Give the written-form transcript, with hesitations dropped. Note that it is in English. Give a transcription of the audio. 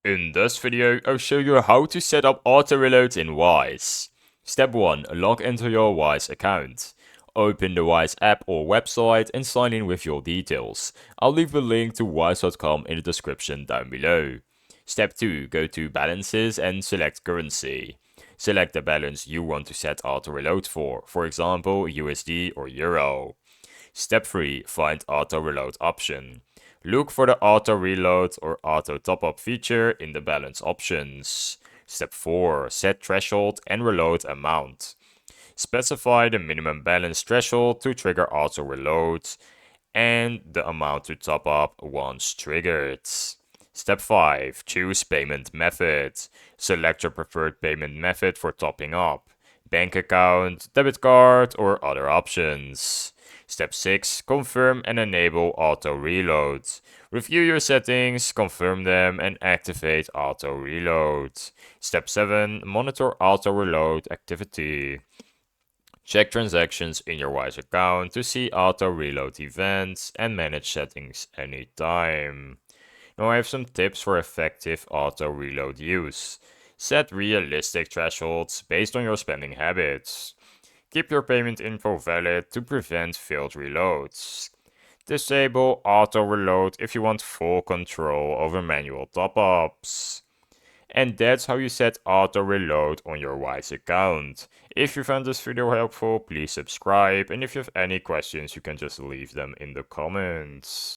In this video, I'll show you how to set up auto reload in Wise. Step 1. Log into your Wise account. Open the Wise app or website and sign in with your details. I'll leave a link to wise.com in the description down below. Step 2. Go to Balances and select Currency. Select the balance you want to set auto reload for example USD or Euro. Step 3. Find auto reload option. Look for the auto reload or auto top up feature in the balance options. Step 4. Set threshold and reload amount. Specify the minimum balance threshold to trigger auto reload and the amount to top up once triggered. Step 5. Choose payment method. Select your preferred payment method for topping up. Bank account, debit card, or other options. Step 6. Confirm and enable auto reload. Review your settings, confirm them, and activate auto reload. Step 7. Monitor auto reload activity. Check transactions in your Wise account to see auto reload events and manage settings anytime. Now I have some tips for effective auto reload use. Set realistic thresholds based on your spending habits. Keep your payment info valid to prevent failed reloads. Disable auto reload if you want full control over manual top-ups. And that's how you set auto reload on your Wise account. If you found this video helpful, please subscribe, and if you have any questions, you can just leave them in the comments.